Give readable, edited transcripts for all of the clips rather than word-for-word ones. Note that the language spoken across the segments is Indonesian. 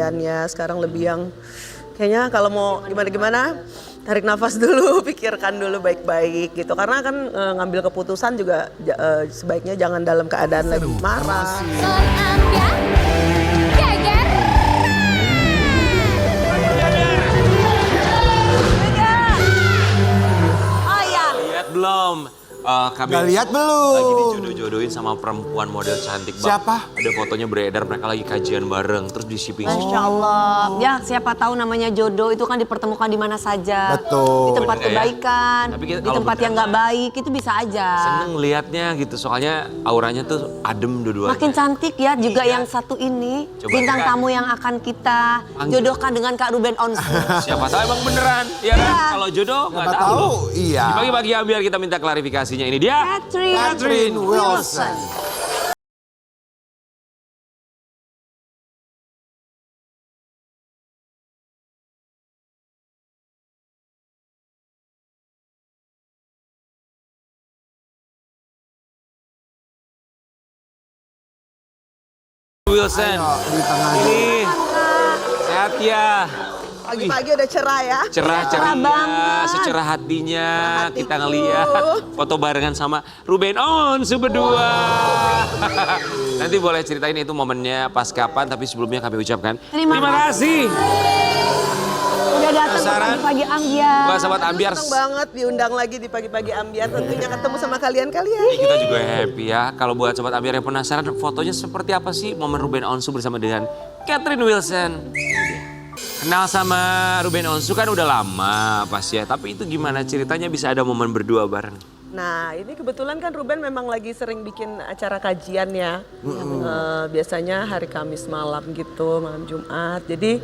kajiannya. Sekarang lebih yang kayaknya kalau mau gimana-gimana tarik nafas dulu, pikirkan dulu baik-baik gitu. Karena kan ngambil keputusan juga sebaiknya jangan dalam keadaan lagi marah. Lihat belum? Kami Gak lihat belum? lagi dijodoh-jodohin sama perempuan model cantik banget. Siapa? Ada fotonya beredar, mereka lagi kajian bareng, terus di shipping. Masya Allah. Ya siapa tahu namanya jodoh itu kan dipertemukan di mana saja. Betul. Di tempat Bener ya? kebaikan, Tapi kita di kalau tempat yang nggak baik itu bisa aja. Seneng liatnya gitu, soalnya auranya tuh adem dua-duanya. Makin cantik ya juga yang satu ini. Coba Bintang kita- tamu yang akan kita Panggil. jodohkan dengan Kak Ruben Onsu. Siapa tahu emang beneran, ya kan? Iya. Kalau jodoh nggak Siapa tahu. tahu, iya. Di pagi-pagi ya biar kita minta klarifikasinya. Ini dia. Catherine Wilson. Wilson. Ayo, di tengah. Ini sehat ya. Pagi-pagi udah cerah ya. Cerah-cerah banget. secerah hatinya Hatiku. kita ngeliat foto barengan sama Ruben Onsu berdua. Nanti boleh ceritain itu momennya pas kapan, tapi sebelumnya kami ucapkan Terima kasih. Udah datang ke Penasaran? pagi-pagi Ambiar. Buat sahabat Ambiar. Seneng banget diundang lagi di pagi-pagi Ambiar. Tentunya ketemu sama kalian-kalian. Kita juga happy ya. Kalau buat sobat Ambiar yang penasaran fotonya seperti apa sih momen Ruben Onsu bersama dengan Catherine Wilson. Kenal sama Ruben Onsu kan udah lama pasti ya. Tapi itu gimana ceritanya bisa ada momen berdua bareng? Nah ini kebetulan kan Ruben memang lagi sering bikin acara kajian ya. Biasanya hari Kamis malam gitu, malam Jumat. Jadi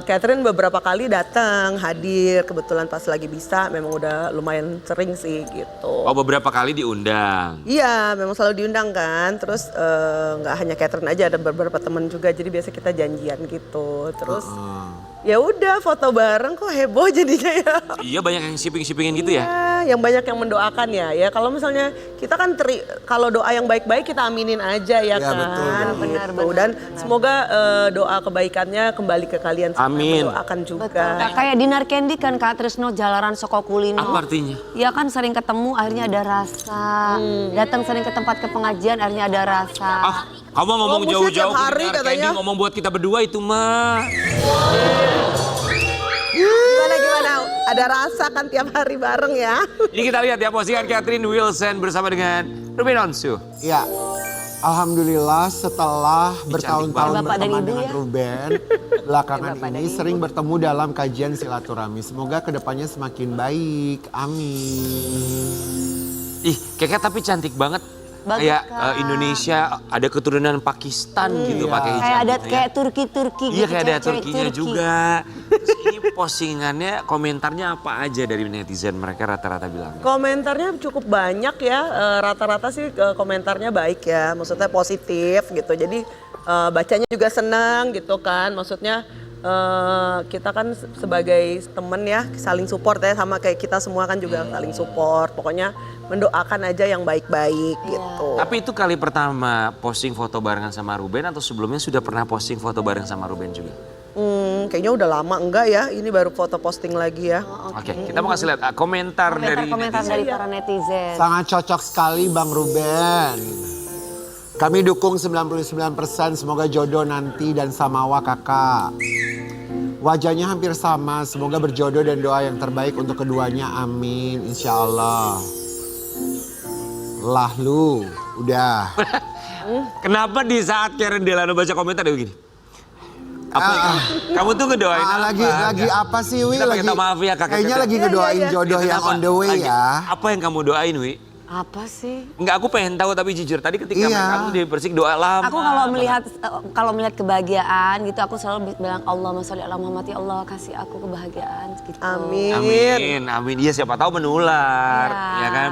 Catherine beberapa kali datang, hadir. Kebetulan pas lagi bisa, memang udah lumayan sering sih gitu. Oh beberapa kali diundang. Iya, memang selalu diundang kan. Terus nggak hanya Catherine aja, ada beberapa teman juga. Jadi biasa kita janjian gitu. Terus ya udah foto bareng kok heboh jadinya ya. Iya banyak yang shipping-shippingin gitu ya? Ya, yang banyak yang mendoakan ya. Ya kalau misalnya kita kan kalau doa yang baik-baik kita aminin aja ya, Ya, kan. betul. Benar, Gitu. Dan semoga doa kebaikannya kembali ke kalian semua. Amin. Mendoakan juga. Nah, kayak Dinar Candy kan Kak Trisno Jalaran Soko Kulino. Apa artinya? Ya kan sering ketemu akhirnya ada rasa. Datang sering ke tempat ke pengajian akhirnya ada rasa. Kamu ngomong Oh, jauh-jauh tiap hari Dinar katanya. Candy, ngomong buat kita berdua itu mah. Gimana? Ada rasa kan tiap hari bareng ya. Ini kita lihat ya postingan Catherine Wilson bersama dengan Ruben Onsu. Ya, alhamdulillah setelah Ih, bertahun-tahun cantik banget. Bapak dan berteman Ibu dengan ya. Ruben, belakangan Bapak dan ini Ibu. sering bertemu dalam kajian silaturahmi. Semoga kedepannya semakin baik. Amin. Ih, Keke tapi cantik banget. Bagus, Kayak Kak. Indonesia ada keturunan Pakistan gitu Iya. pakai hijab. Kayak ada gitu ya. kayak Turki-Turki Iya gitu. kayak ada cewek-cewek Turkinya Turki. juga. Terus ini postingannya, komentarnya apa aja dari netizen mereka rata-rata bilang? Komentarnya cukup banyak ya, rata-rata sih komentarnya baik ya, maksudnya positif gitu. Jadi bacanya juga senang gitu kan, maksudnya kita kan sebagai temen ya saling support ya, sama kayak kita semua kan juga saling support. Pokoknya mendoakan aja yang baik-baik gitu. Tapi itu kali pertama posting foto barengan sama Ruben atau sebelumnya sudah pernah posting foto bareng sama Ruben juga? Kayaknya udah lama enggak ya, ini baru foto posting lagi ya. Oke, kita mau kasih lihat komentar dari Komentar-komentar netizen. dari para netizen. Sangat cocok sekali Bang Ruben. Kami dukung 99%, semoga jodoh nanti dan samawa kakak. Wajahnya hampir sama, semoga berjodoh dan doa yang terbaik untuk keduanya, amin, insya Allah. Lah lu, udah. Kenapa di saat Karen Delano baca komentar dia begini? Apa kamu tuh ngedoain apa? Lagi apa sih Wi? Kita pakai Lagi, maaf ya, Kak. kayaknya lagi ngedoain jodoh yang on the way ya. Apa yang kamu doain, Wi? Apa sih? Enggak, aku pengen tahu tapi jujur tadi ketika Iya. mereka tuh di Persik doa lama. Aku kalau melihat kebahagiaan gitu aku selalu bilang Allahumma sholli ala Muhammad, ya Allah kasih aku kebahagiaan gitu. Amin. Amin. Iya siapa tahu menular, Iya. ya kan?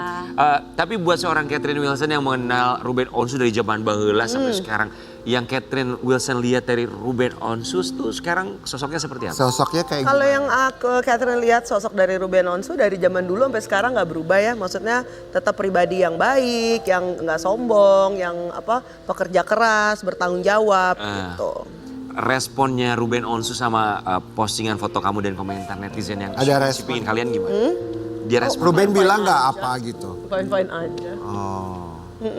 Tapi buat seorang Catherine Wilson yang mengenal Ruben Onsu dari zaman baheula sampai sekarang, yang Catherine Wilson lihat dari Ruben Onsu tuh sekarang sosoknya seperti apa? Sosoknya kayak Kalau gimana? yang aku Catherine lihat sosok dari Ruben Onsu dari zaman dulu sampai sekarang nggak berubah ya. Maksudnya tetap pribadi yang baik, yang nggak sombong, yang pekerja keras, bertanggung jawab gitu. responnya Ruben Onsu sama postingan foto kamu dan komentar netizen yang Ada respon. shippingin kalian gimana? Dia respon. Ruben bilang nggak apa gitu. Fine-fine aja. Oh.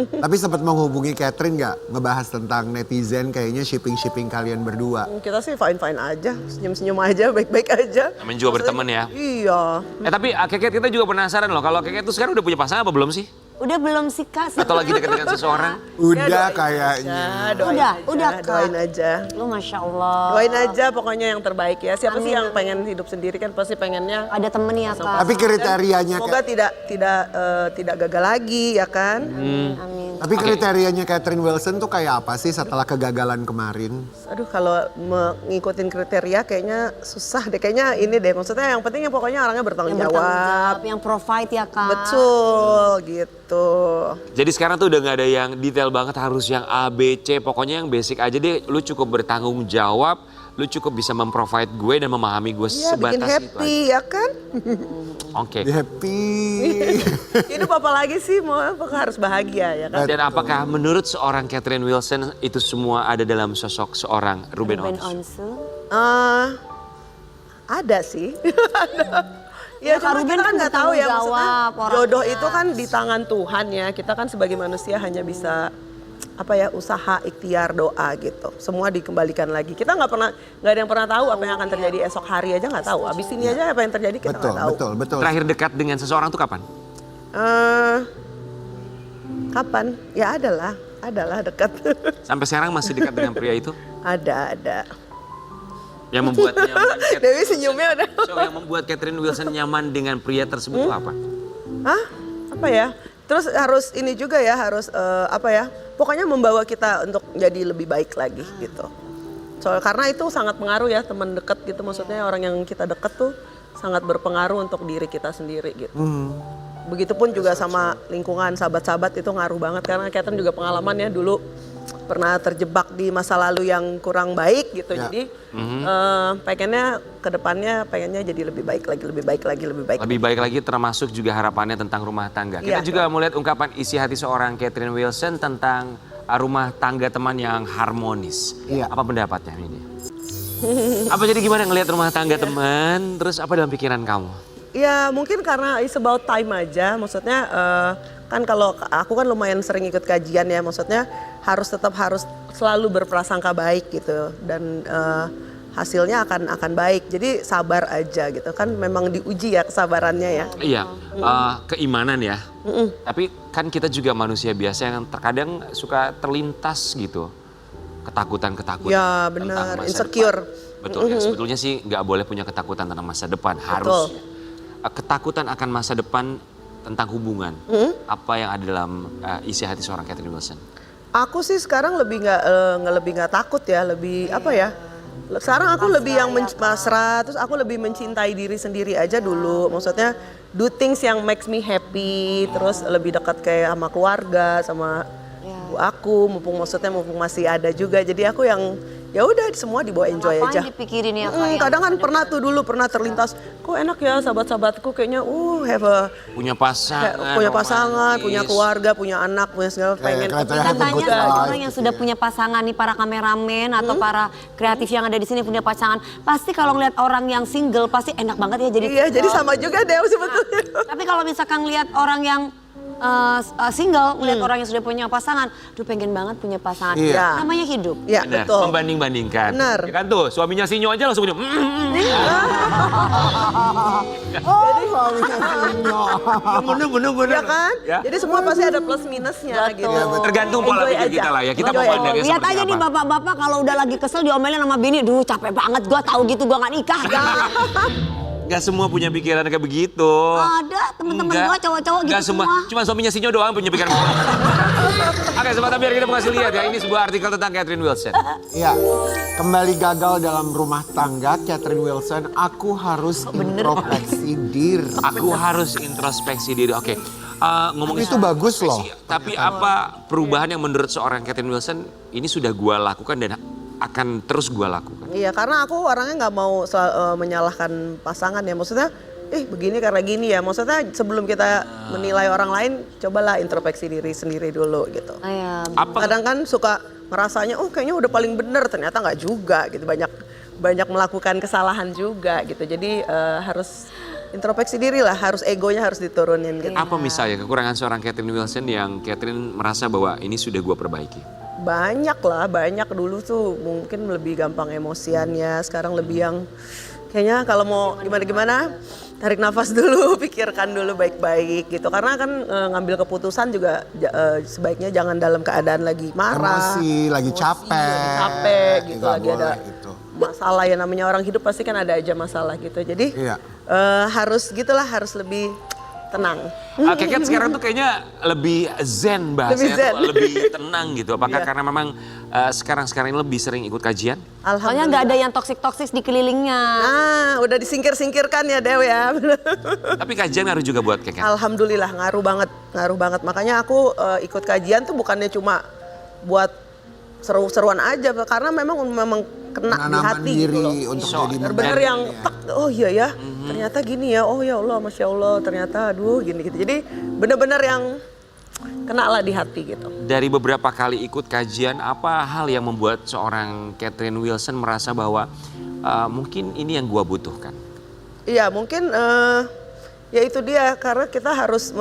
Tapi sempat menghubungi Catherine nggak ngebahas tentang netizen kayaknya shipping kalian berdua. Kita sih fine-fine aja, senyum-senyum aja, baik-baik aja. Namanya juga berteman ya. Iya. Tapi Keket kita juga penasaran loh, kalau Keket itu sekarang udah punya pasangan apa belum sih? Udah belum sih Kak? Atau lagi dekat dengan seseorang? Udah Ya, doain kayaknya. aja, doain Udah, aja, udah, Kak. doain aja. Lu Masya Allah. Doain aja pokoknya yang terbaik ya. Siapa sih Amin. yang pengen hidup sendiri kan pasti pengennya. Ada temen ya Kak. Tapi kriterianya Semoga tidak gagal lagi ya kan. Amin. Tapi kriterianya Catherine Wilson tuh kayak apa sih setelah kegagalan kemarin? Aduh kalau mengikutin kriteria kayaknya susah deh. Kayaknya ini deh maksudnya yang penting pokoknya orangnya bertanggung Yang bertanggung jawab. jawab, yang provide ya Kak. Betul gitu. Jadi sekarang tuh udah gak ada yang detail banget harus yang A, B, C. Pokoknya yang basic aja deh, lu cukup bertanggung jawab, lu cukup bisa memprovide gue dan memahami gue Iya bikin sebatas itu happy aja. ya kan. Oke. Happy. Hidup apa lagi sih mau apakah harus bahagia ya kan. Dan apakah menurut seorang Catherine Wilson itu semua ada dalam sosok seorang Ruben Ruben Onsu? Onsu. Ada sih. Ya, Ya, Kak cuma Ruben kita kan kan nggak tahu ya bertanggung maksudnya jawab orangnya. jodoh itu kan di tangan Tuhan ya. Kita kan sebagai manusia hanya bisa usaha, ikhtiar, doa gitu. Semua dikembalikan lagi. Kita nggak ada yang pernah tahu apa yang akan terjadi esok hari aja nggak tahu. Abis ini aja apa yang terjadi kita Betul, nggak tahu. betul. Terakhir dekat dengan seseorang tuh kapan? Kapan? Ya adalah dekat. Sampai sekarang masih dekat dengan pria itu? ada. Yang membuat nyaman Dewi senyumnya udah. So, yang membuat Catherine Wilson nyaman dengan pria tersebut itu apa? Hah? Apa ya? Terus harus ini juga ya, harus pokoknya membawa kita untuk jadi lebih baik lagi gitu. Karena itu sangat pengaruh ya teman dekat gitu, maksudnya orang yang kita dekat tuh sangat berpengaruh untuk diri kita sendiri gitu. Begitupun juga sama lingkungan, sahabat-sahabat itu ngaruh banget karena Catherine juga pengalaman ya dulu pernah terjebak di masa lalu yang kurang baik gitu. Ya. Jadi pengennya ke depannya pengennya jadi lebih baik lagi. Lebih baik lagi termasuk juga harapannya tentang rumah tangga. Kita Iya. juga melihat ungkapan isi hati seorang Catherine Wilson tentang rumah tangga teman yang harmonis. Iya. Apa pendapatnya ini? Apa jadi gimana ngelihat rumah tangga teman? Terus apa dalam pikiran kamu? Ya mungkin karena it's about time aja, maksudnya kan kalau aku kan lumayan sering ikut kajian ya, maksudnya harus selalu berprasangka baik gitu dan hasilnya akan baik. Jadi sabar aja gitu kan, memang diuji ya kesabarannya ya. Iya, keimanan ya. Tapi kan kita juga manusia biasa yang terkadang suka terlintas gitu. Ketakutan-ketakutan. Ya tentang benar, masa insecure. depan. Betul ya, sebetulnya sih nggak boleh punya ketakutan tentang masa depan, harusnya. Ketakutan akan masa depan tentang hubungan. Apa yang ada dalam isi hati seorang Catherine Wilson? Aku sih sekarang lebih nggak takut ya, lebih apa ya? Sekarang aku lebih yang pasrah, terus aku lebih mencintai diri sendiri aja dulu. Maksudnya do things yang makes me happy, terus lebih dekat kayak sama keluarga, sama ibu aku, mumpung masih ada juga. Jadi aku yang ya udah semua dibawa enjoy aja. Ngapain dipikirin ya Kak? ya? Kadang kan pernah terlintas, kok enak ya sahabat-sahabatku kayaknya Punya pasangan, punya pasangan, romantis. punya keluarga, punya anak, punya segala pengen. kelihatannya Kita happy tanya good sama life orang yang gitu sudah ya. punya pasangan nih, para kameramen atau para kreatif yang ada di sini punya pasangan. Pasti kalau ngeliat orang yang single pasti enak banget ya jadi. Iya, jadi sama juga deh sebetulnya. Tapi kalau misalkan lihat orang yang single, ngeliat orang yang sudah punya pasangan, duh pengen banget punya pasangan. Iya. Namanya hidup. Ya Benar, betul. membanding-bandingkan. Benar. Ya kan tuh, suaminya Sinyo aja langsung punya. Bener. Ya kan? Ya. Jadi semua pasti ada plus minusnya gitu. Tergantung pola Enjoy pikir aja. kita lah ya. Kita Enjoy memandangnya Lihat seperti aja apa. nih bapak-bapak kalau udah lagi kesel diomelin sama bini, duh capek banget gua tahu gitu gua nggak nikah. Gak semua punya pikiran kayak begitu. Ada temen-temen Enggak. gua cowok-cowok gitu Nggak semua. Cuma suaminya Sinyo doang punya pikiran. Oke, sebentar biar kita kasih lihat ya. Ini sebuah artikel tentang Catherine Wilson. Iya, kembali gagal dalam rumah tangga Catherine Wilson. Aku harus introspeksi diri. Aku harus introspeksi diri. Oke, ngomongin Itu bagus loh. Tapi apa perubahan yang menurut seorang Catherine Wilson ini sudah gua lakukan dan akan terus gua lakukan? Iya, karena aku orangnya nggak mau menyalahkan pasangan ya. Maksudnya, begini karena gini ya. Maksudnya sebelum kita menilai orang lain, cobalah introspeksi diri sendiri dulu gitu. Iya. Apa Kadang kan suka ngerasanya oh kayaknya udah paling bener, ternyata nggak juga gitu, banyak melakukan kesalahan juga gitu. Jadi harus introspeksi diri lah, harus egonya harus diturunin gitu. Apa misalnya kekurangan seorang Catherine Wilson yang Catherine merasa bahwa ini sudah gue perbaiki? Banyak lah, banyak. Dulu tuh mungkin lebih gampang emosiannya, sekarang lebih yang kayaknya kalau mau gimana-gimana tarik nafas dulu, pikirkan dulu baik-baik gitu. Karena kan ngambil keputusan juga sebaiknya jangan dalam keadaan lagi marah. Emosi, lagi capek. Gitu, Nggak lagi ada boleh gitu. masalah ya, namanya orang hidup pasti kan ada aja masalah gitu. Jadi Iya. harus gitulah, harus lebih tenang. Cat sekarang tuh kayaknya lebih zen bahasanya, Lebih zen. tuh lebih tenang gitu. Apakah Iya. karena memang sekarang ini lebih sering ikut kajian? Soalnya nggak ada yang toksik-toksik di kelilingnya. Ah, udah disingkir-singkirkan ya Dew ya. Tapi kajian ngaruh juga buat Cat. Alhamdulillah ngaruh banget. Makanya aku ikut kajian tuh bukannya cuma buat seru-seruan aja, karena memang kena di Menanamkan hati diri gitu loh. untuk So, jadi Bener-bener yang ya. tak, oh iya ya, ternyata gini ya, oh ya Allah, Masya Allah, ternyata aduh gini gitu. Jadi bener-bener yang kena lah di hati gitu. Dari beberapa kali ikut kajian, apa hal yang membuat seorang Catherine Wilson merasa bahwa mungkin ini yang gua butuhkan? Iya mungkin ya itu dia, karena kita harus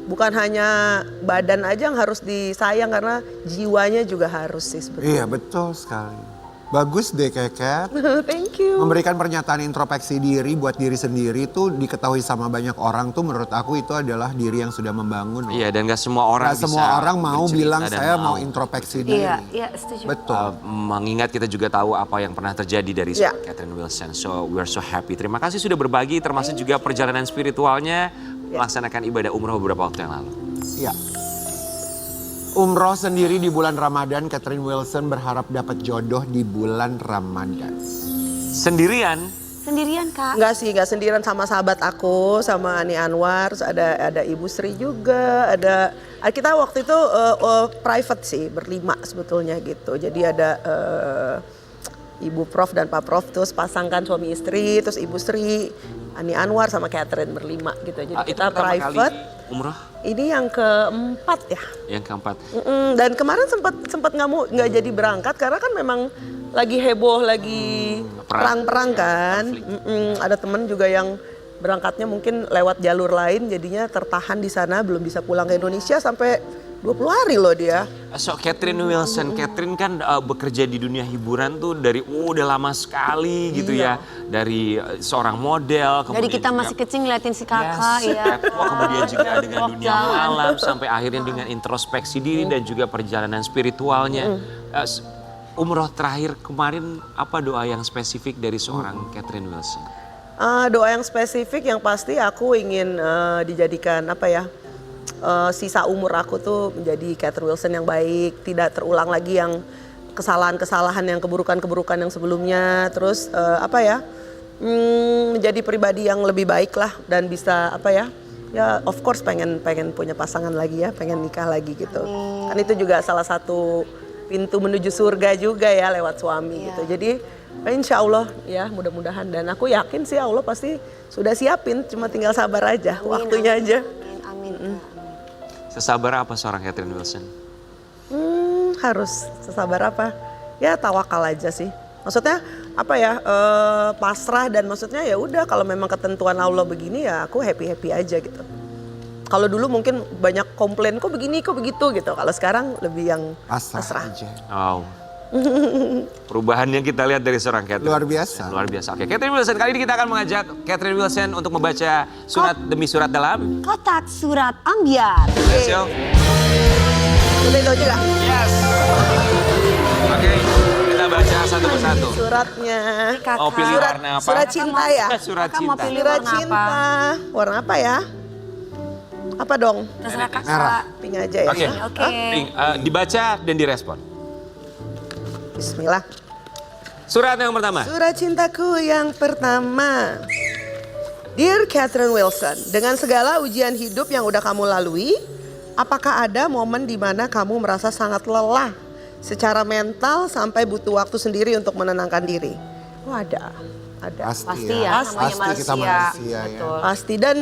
bukan hanya badan aja yang harus disayang, karena jiwanya juga harus sih sebetulnya. Iya betul sekali. Bagus deh Keket. Thank you. Memberikan pernyataan introspeksi diri buat diri sendiri tuh diketahui sama banyak orang tuh menurut aku itu adalah diri yang sudah membangun. loh. Iya, dan gak semua orang Nggak bisa semua orang mau bercerita bilang dan saya mau introspeksi diri. Iya, setuju. Betul. Mengingat kita juga tahu apa yang pernah terjadi dari Ya. Catherine Wilson. So we're so happy. Terima kasih sudah berbagi, termasuk juga perjalanan spiritualnya melaksanakan ibadah umroh beberapa waktu yang lalu. Iya. Umroh sendiri di bulan Ramadan, Catherine Wilson berharap dapat jodoh di bulan Ramadan. Sendirian, Sendirian Kak. Enggak sendirian, sama sahabat aku, sama Ani Anwar, terus ada Ibu Sri juga, kita waktu itu private sih, berlima sebetulnya gitu. Jadi ada Ibu Prof dan Pak Prof, terus pasangkan suami istri, terus Ibu Sri, Ani Anwar sama Catherine berlima gitu. Jadi itu kita pertama private. kali umroh Ini yang keempat ya. yang keempat. Dan kemarin sempat nggak jadi berangkat karena kan memang lagi heboh, lagi perang-perang kan. Ada temen juga yang berangkatnya mungkin lewat jalur lain, jadinya tertahan di sana, belum bisa pulang ke Indonesia sampai 20 hari loh dia. So Catherine Wilson, Catherine kan bekerja di dunia hiburan tuh dari udah lama sekali gitu ya. Dari seorang model. Dari kita masih kecil ngeliatin si kakak ya. Wah, kemudian juga dengan dunia Lockdown. malam sampai akhirnya dengan introspeksi diri dan juga perjalanan spiritualnya. Umroh terakhir kemarin apa doa yang spesifik dari seorang Catherine Wilson? Doa yang spesifik yang pasti aku ingin dijadikan apa ya, sisa umur aku tuh menjadi Catherine Wilson yang baik, tidak terulang lagi yang kesalahan-kesalahan, yang keburukan-keburukan yang sebelumnya. Terus menjadi pribadi yang lebih baik lah, dan bisa ya of course pengen punya pasangan lagi ya, pengen nikah lagi gitu. Kan itu juga salah satu pintu menuju surga juga ya, lewat suami gitu. Jadi insya Allah ya, mudah-mudahan, dan aku yakin sih Allah pasti sudah siapin, cuma tinggal sabar aja, waktunya aja. Amin. Sesabar apa seorang Catherine Wilson? Harus sesabar apa? Ya tawakal aja sih. Maksudnya pasrah, dan maksudnya ya udah, kalau memang ketentuan Allah begini ya aku happy aja gitu. Kalau dulu mungkin banyak komplain, kok begini, kok begitu gitu. Kalau sekarang lebih yang Pasrah aja. Wow. Perubahan yang kita lihat dari seorang Catherine. Luar biasa. Luar biasa. Oke, Catherine Wilson, kali ini kita akan mengajak Catherine Wilson untuk membaca surat demi surat dalam Kotak surat ambiar. Let's go. udah itu aja lah. Yes. Oke, kita baca satu persatu. Suratnya. Oh, pilih warna apa? Surat cinta ya. Surat Kakak mau cinta. pilih Surat warna apa? cinta. Warna apa ya? Apa dong? Terserah kakak. Merah. Pink aja ya. Oke. Oke. Pink, dibaca dan direspon. Bismillah. Surat yang pertama. Surat cintaku yang pertama. Dear Catherine Wilson, dengan segala ujian hidup yang udah kamu lalui, apakah ada momen di mana kamu merasa sangat lelah secara mental sampai butuh waktu sendiri untuk menenangkan diri? Oh ada. Pasti ya, namanya Pasti kita manusia ya. Betul. Pasti, dan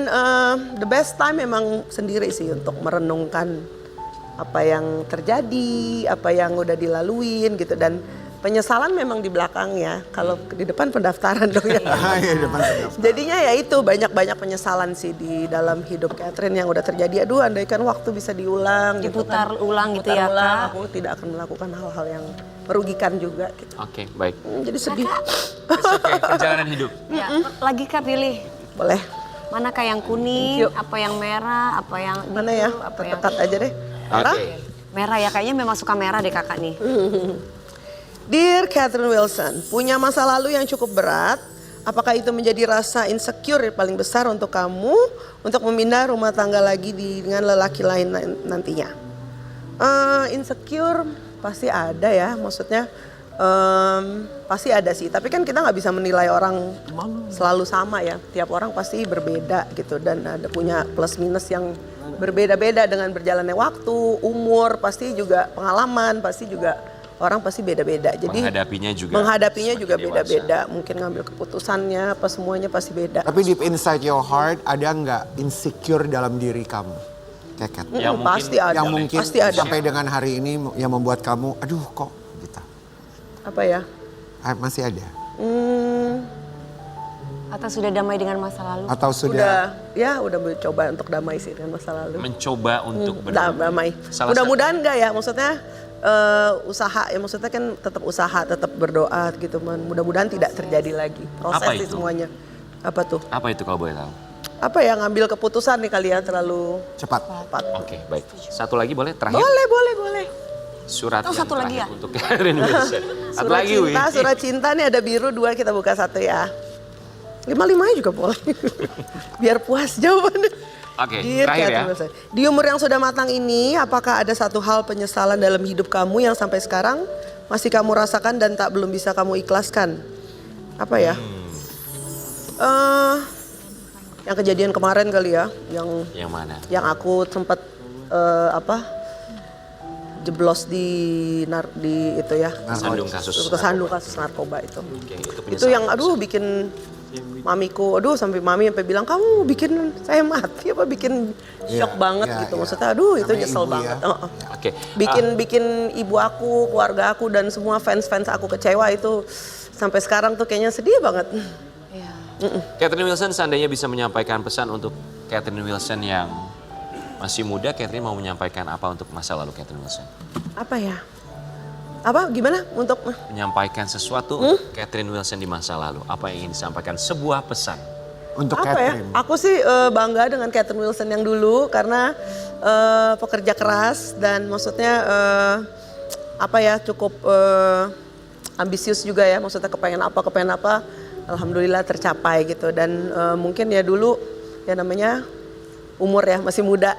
the best time memang sendiri sih untuk merenungkan apa yang terjadi, apa yang udah dilaluin gitu, dan penyesalan memang di belakangnya. Kalau di depan pendaftaran dong ya. Iya, depan pendaftaran. Jadinya ya itu banyak-banyak penyesalan sih di dalam hidup Catherine yang udah terjadi. Aduh, andaikan waktu bisa diulang, Diputar gitu kan. ulang gitu Diputar ya, ulang, Kak. aku tidak akan melakukan hal-hal yang merugikan juga gitu. Oke, baik. Jadi sedih. Oke, perjalanan hidup. Ya, lagi Kak pilih. Boleh. Mana Kak yang kuning, Yuk. apa yang merah, apa yang Mana ya? biru, apa yang Dekat aja deh. Merah? Oke. merah ya, kayaknya memang suka merah deh Kakak nih. Dear Catherine Wilson, punya masa lalu yang cukup berat. Apakah itu menjadi rasa insecure yang paling besar untuk kamu untuk memindah rumah tangga lagi dengan lelaki lain nantinya? Insecure pasti ada ya, maksudnya pasti ada sih. Tapi kan kita nggak bisa menilai orang selalu sama ya. Tiap orang pasti berbeda gitu dan ada punya plus minus yang berbeda-beda dengan berjalannya waktu, umur, pasti juga pengalaman, pasti juga orang pasti beda-beda. Jadi Menghadapinya juga menghadapinya juga semakin dewasa. beda-beda. Mungkin ngambil keputusannya apa semuanya pasti beda. Tapi deep inside your heart ada nggak insecure dalam diri kamu? Keket. Yang mungkin- Pasti ada. Yang mungkin Pasti ada. sampai dengan hari ini yang membuat kamu, aduh kok gitu. Apa ya? Masih ada? Atau sudah damai dengan masa lalu? Atau sudah? Udah mencoba untuk damai sih dengan masa lalu. Mencoba untuk Damai. Salah Mudah-mudahan enggak ya, maksudnya usaha ya, maksudnya kan tetap usaha, tetap berdoa gitu. Mudah-mudahan tidak terjadi lagi. Proses Apa sih itu? semuanya. Apa tuh? Apa itu kalau boleh tahu? Apa ya, ngambil keputusan nih kalian terlalu Cepat. cepat. Oke, baik. Satu lagi boleh terakhir. Boleh. Surat Oh, yang satu lagi terakhir ya? untuk Catherine Wilson. Satu Surat lagi, cinta, Wi. surat cinta nih ada biru 2, kita buka 1 ya. 5-5 juga boleh. Biar puas jawabannya. Oke, Dear terakhir ya. Catherine Wilson, di umur yang sudah matang ini, apakah ada satu hal penyesalan dalam hidup kamu yang sampai sekarang masih kamu rasakan dan belum bisa kamu ikhlaskan? Apa ya? Yang kejadian kemarin kali ya, Yang mana? yang aku sempat jeblos di itu ya, Kesandung kasus. kesandung kasus narkoba itu. Oke, itu Itu penyesalan. yang aduh bikin mamiku, sampai mami sampai bilang kamu bikin saya mati apa, bikin shock banget iya, gitu. iya. Maksudnya aduh itu Namanya nyesel ibu banget. ya. Oke. Bikin ibu aku, keluarga aku dan semua fans aku kecewa itu sampai sekarang tuh kayaknya sedih banget. Iya. Catherine Wilson seandainya bisa menyampaikan pesan untuk Catherine Wilson yang masih muda, Catherine mau menyampaikan apa untuk masa lalu Catherine Wilson? Apa ya? Apa gimana untuk Menyampaikan sesuatu untuk Catherine Wilson di masa lalu. Apa yang ingin disampaikan? Sebuah pesan. Untuk apa ya? Catherine. Aku sih bangga dengan Catherine Wilson yang dulu karena pekerja keras dan maksudnya cukup ambisius juga ya. Maksudnya kepengen apa, alhamdulillah tercapai gitu. Dan mungkin ya dulu ya namanya umur ya masih muda.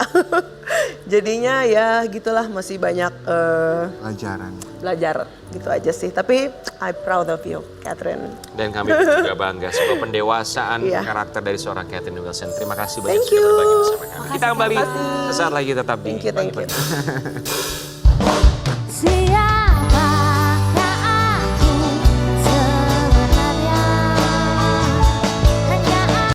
Jadinya ya gitulah, masih banyak Pelajaran. belajar gitu aja sih. Tapi I'm proud of you, Catherine. Dan kami juga bangga sebuah pendewasaan Iya. karakter dari seorang Catherine Wilson. Terima kasih banyak Thank sudah you. berbagi bersama kami. Kita kembali sesaat lagi tetap di Thank you. Pagi Pertiwi.